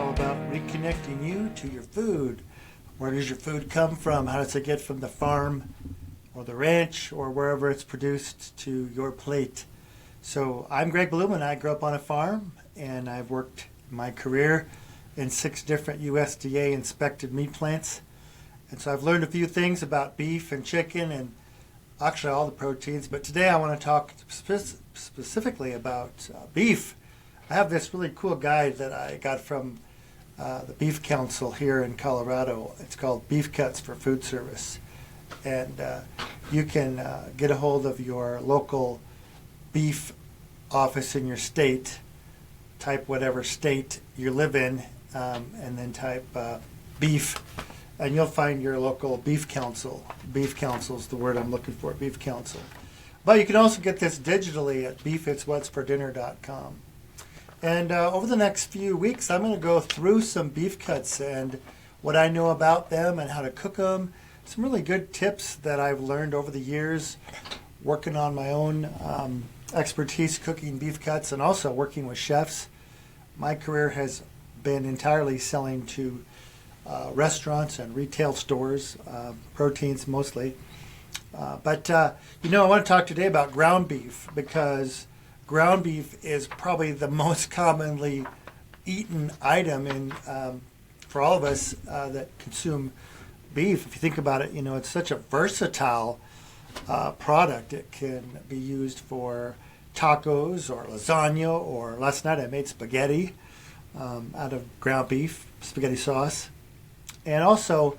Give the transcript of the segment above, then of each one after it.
all about reconnecting you to your food. Where does your food come from? How does it get from the farm or the ranch or wherever it's produced to your plate? So I'm Greg Bloom, and I grew up on a farm, and I've worked my career in 6 different USDA inspected meat plants. And so I've learned a few things about beef and chicken and actually all the proteins. But today I want to talk specifically about beef. I have this really cool guide that I got from the Beef Council here in Colorado. It's called Beef Cuts for Food Service. And you can get a hold of your local beef office in your state, type whatever state you live in, and then type beef, and you'll find your local beef council. Beef council is the word I'm looking for, beef council. But you can also get this digitally at beefitswhatsfordinner.com. And over the next few weeks, I'm going to go through some beef cuts and what I know about them and how to cook them. Some really good tips that I've learned over the years working on my own expertise cooking beef cuts and also working with chefs. My career has been entirely selling to restaurants and retail stores, proteins mostly. But I want to talk today about ground beef, because ground beef is probably the most commonly eaten item for all of us that consume beef. If you think about it, it's such a versatile product. It can be used for tacos or lasagna, or last night I made spaghetti out of ground beef, spaghetti sauce. And also,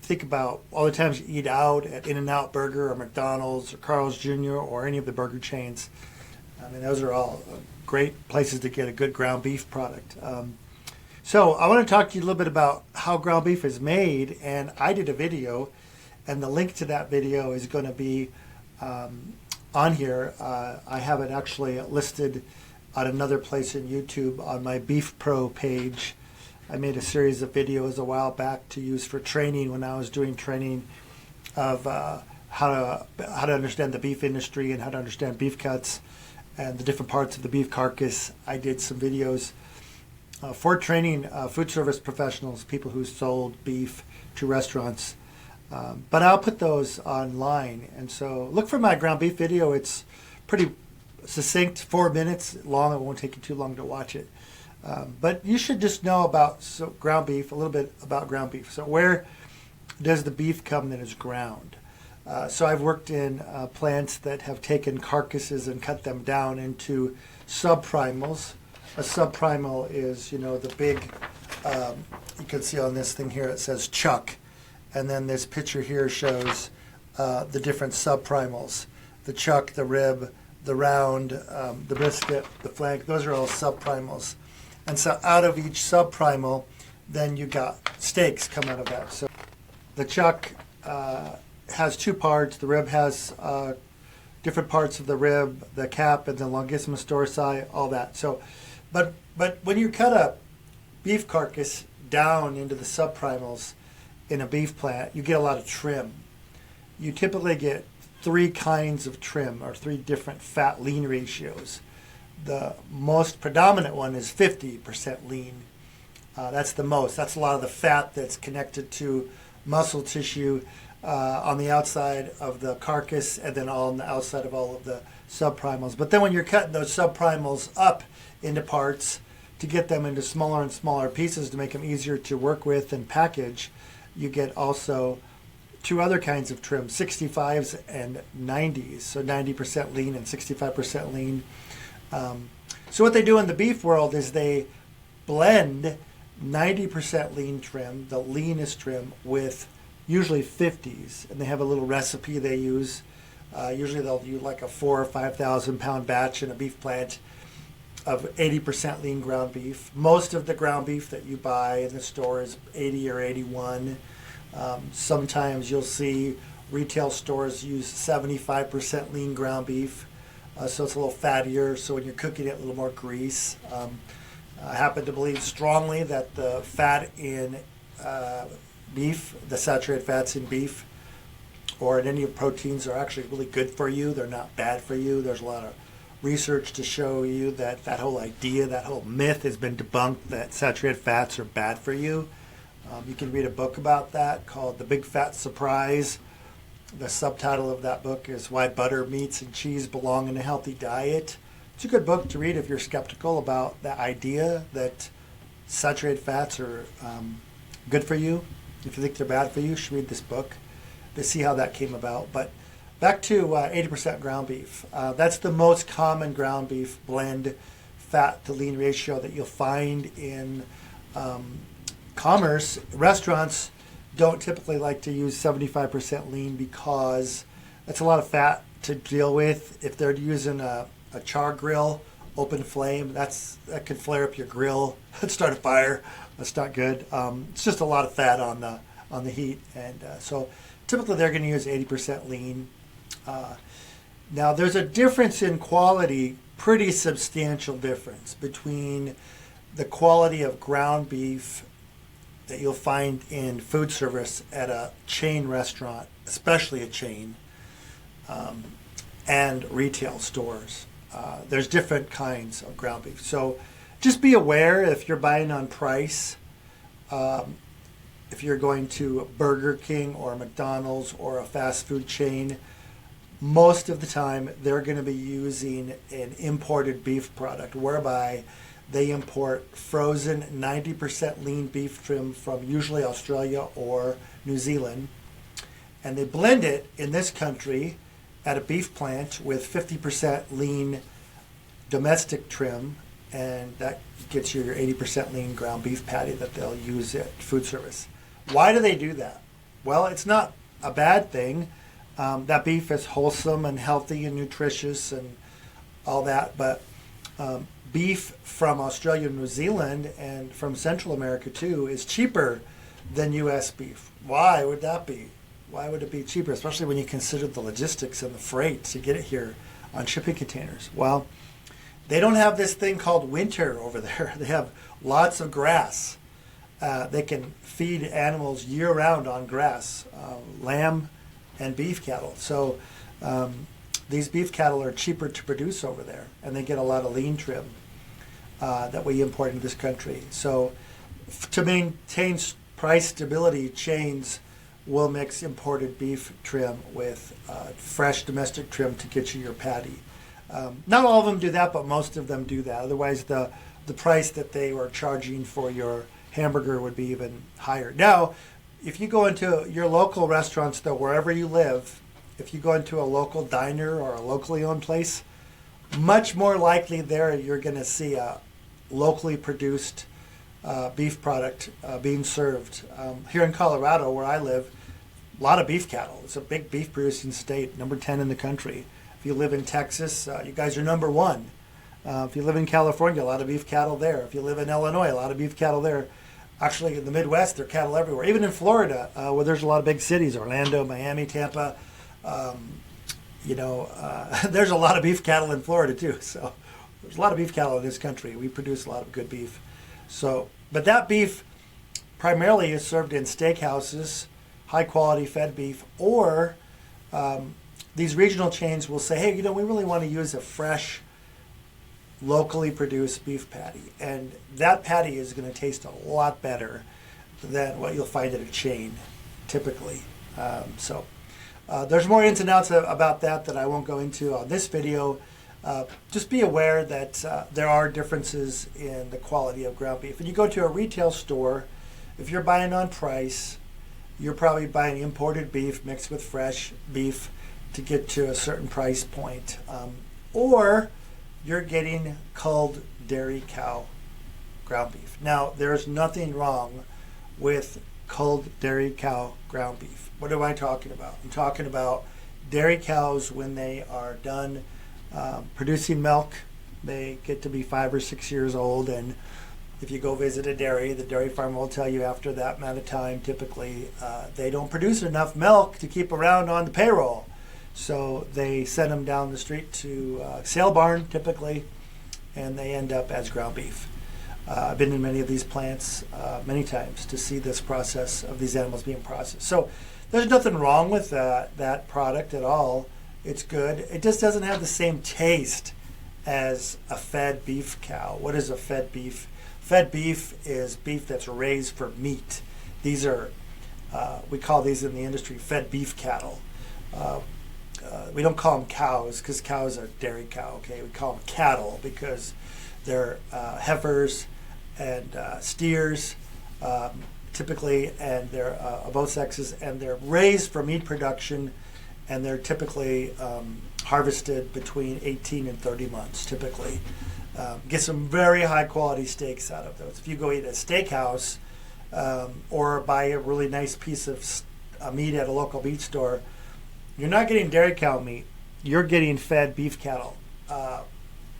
think about all the times you eat out at In-N-Out Burger or McDonald's or Carl's Jr. or any of the burger chains. I mean, those are all great places to get a good ground beef product. So I want to talk to you a little bit about how ground beef is made, and I did a video, and the link to that video is going to be on here. I have it actually listed on another place in YouTube on my Beef Pro page. I made a series of videos a while back to use for training when I was doing training of how to understand the beef industry and how to understand beef cuts and the different parts of the beef carcass. I did some videos for training food service professionals, people who sold beef to restaurants. But I'll put those online. And so look for my ground beef video. It's pretty succinct, 4 minutes long. It won't take you too long to watch it. But you should just know about ground beef, a little bit about ground beef. So where does the beef come that is ground? So I've worked in plants that have taken carcasses and cut them down into subprimals. A subprimal is, the big, you can see on this thing here, it says chuck. And then this picture here shows the different subprimals. The chuck, the rib, the round, the brisket, the flank, those are all subprimals. And so out of each subprimal, then you got steaks come out of that. So the chuck has 2 parts. The rib has different parts of the rib, the cap and the longissimus dorsi, all that. So, but when you cut a beef carcass down into the subprimals in a beef plant, you get a lot of trim. You typically get 3 kinds of trim, or 3 different fat-lean ratios. The most predominant one is 50% lean. That's the most. That's a lot of the fat that's connected to muscle tissue on the outside of the carcass, and then on the outside of all of the subprimals. But then when you're cutting those subprimals up into parts to get them into smaller and smaller pieces to make them easier to work with and package, you get also 2 other kinds of trim, 65s and 90s. So 90% lean and 65% lean. So what they do in the beef world is they blend 90% lean trim, the leanest trim, with usually 50s, and they have a little recipe they use. Usually they'll do like a 4,000 or 5,000 pound batch in a beef plant of 80% lean ground beef. Most of the ground beef that you buy in the store is 80 or 81. Sometimes you'll see retail stores use 75% lean ground beef. So it's a little fattier, so when you're cooking it, a little more grease. I happen to believe strongly that the fat in beef, the saturated fats in beef, or in any of proteins are actually really good for you. They're not bad for you. There's a lot of research to show you that that whole idea, that whole myth has been debunked that saturated fats are bad for you. You can read a book about that called The Big Fat Surprise. The subtitle of that book is Why Butter, Meats, and Cheese Belong in a Healthy Diet. It's a good book to read if you're skeptical about the idea that saturated fats are good for you. If you think they're bad for you, you should read this book to see how that came about. But back to 80% ground beef. That's the most common ground beef blend fat to lean ratio that you'll find in commerce. Restaurants don't typically like to use 75% lean because that's a lot of fat to deal with. If they're using a char grill, open flame, that can flare up your grill, start a fire. That's not good. It's just a lot of fat on the heat, and so typically they're going to use 80% lean. Now there's a difference in quality, pretty substantial difference between the quality of ground beef that you'll find in food service at a chain restaurant, especially a chain, and retail stores. There's different kinds of ground beef. So just be aware if you're buying on price, if you're going to Burger King or McDonald's or a fast food chain, most of the time they're going to be using an imported beef product whereby they import frozen 90% lean beef trim from usually Australia or New Zealand, and they blend it in this country at a beef plant with 50% lean domestic trim, and that gets you your 80% lean ground beef patty that they'll use at food service. Why do they do that? Well, it's not a bad thing. That beef is wholesome and healthy and nutritious and all that, but beef from Australia and New Zealand and from Central America too is cheaper than U.S. beef. Why would that be? Why would it be cheaper, especially when you consider the logistics and the freight to get it here on shipping containers? Well, they don't have this thing called winter over there. They have lots of grass. They can feed animals year-round on grass, lamb and beef cattle. So these beef cattle are cheaper to produce over there, and they get a lot of lean trim that we import into this country. So to maintain price stability, chains will mix imported beef trim with fresh domestic trim to get you your patty. Not all of them do that, but most of them do that. Otherwise, the price that they were charging for your hamburger would be even higher. Now, if you go into your local restaurants, though, wherever you live, if you go into a local diner or a locally owned place, much more likely there you're going to see a locally produced beef product being served. Here in Colorado, where I live, a lot of beef cattle. It's a big beef producing state, number 10 in the country. If you live in Texas, you guys are number 1. If you live in California, a lot of beef cattle there. If you live in Illinois, a lot of beef cattle there. Actually, in the Midwest, there are cattle everywhere. Even in Florida, where there's a lot of big cities, Orlando, Miami, Tampa, there's a lot of beef cattle in Florida too. So there's a lot of beef cattle in this country. We produce a lot of good beef. So, but that beef primarily is served in steakhouses, high quality fed beef, or these regional chains will say, hey, we really want to use a fresh, locally produced beef patty. And that patty is going to taste a lot better than what you'll find at a chain, typically. There's more ins and outs about that I won't go into on this video. Just be aware that there are differences in the quality of ground beef. When you go to a retail store, if you're buying on price, you're probably buying imported beef mixed with fresh beef to get to a certain price point. Or you're getting culled dairy cow ground beef. Now, there's nothing wrong with culled dairy cow ground beef. What am I talking about? I'm talking about dairy cows when they are done producing milk. They get to be 5 or 6 years old, and if you go visit a dairy, the dairy farmer will tell you after that amount of time, typically, they don't produce enough milk to keep around on the payroll. So they send them down the street to sale barn, typically, and they end up as ground beef. I've been in many of these plants many times to see this process of these animals being processed. So there's nothing wrong with that product at all. It's good. It just doesn't have the same taste as a fed beef cow. What is a fed beef? Fed beef is beef that's raised for meat. These are, we call these in the industry fed beef cattle. We don't call them cows because cows are dairy cow, okay? We call them cattle because they're heifers and steers, typically, and they're of both sexes, and they're raised for meat production, and they're typically harvested between 18 and 30 months, typically. Get some very high quality steaks out of those. If you go eat at a steakhouse or buy a really nice piece of meat at a local meat store, you're not getting dairy cow meat. You're getting fed beef cattle,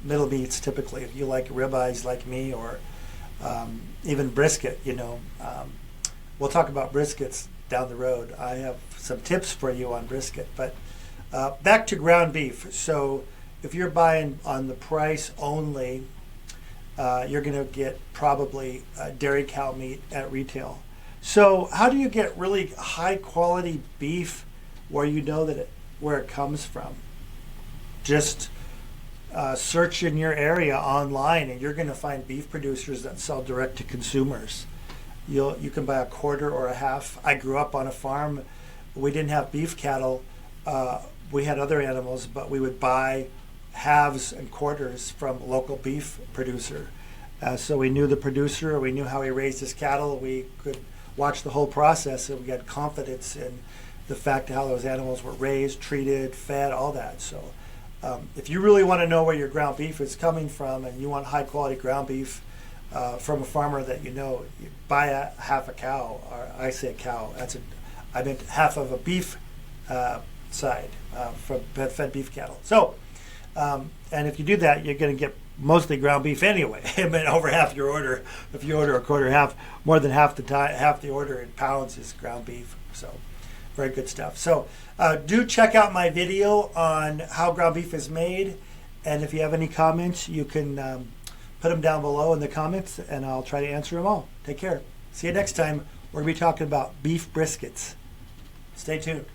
middle meats typically. If you like ribeyes like me, or even brisket, we'll talk about briskets down the road. I have some tips for you on brisket. But back to ground beef. So if you're buying on the price only, you're going to get probably dairy cow meat at retail. So how do you get really high quality beef where you know where it comes from? Just search in your area online, and you're going to find beef producers that sell direct to consumers. You can buy a quarter or a half. I grew up on a farm. We didn't have beef cattle. We had other animals, but we would buy halves and quarters from a local beef producer. So we knew the producer, we knew how he raised his cattle, we could watch the whole process, and we had confidence in the fact of how those animals were raised, treated, fed, all that. So if you really want to know where your ground beef is coming from, and you want high quality ground beef from a farmer that you buy half a cow, or I say a cow, I meant half of a beef side from fed beef cattle. So, and if you do that, you're going to get mostly ground beef anyway. I mean, over half your order, if you order a quarter, more than half the order in pounds is ground beef. So, very good stuff. So, do check out my video on how ground beef is made, and if you have any comments, you can put them down below in the comments, and I'll try to answer them all. Take care. See you next time. We're going to be talking about beef briskets. Stay tuned.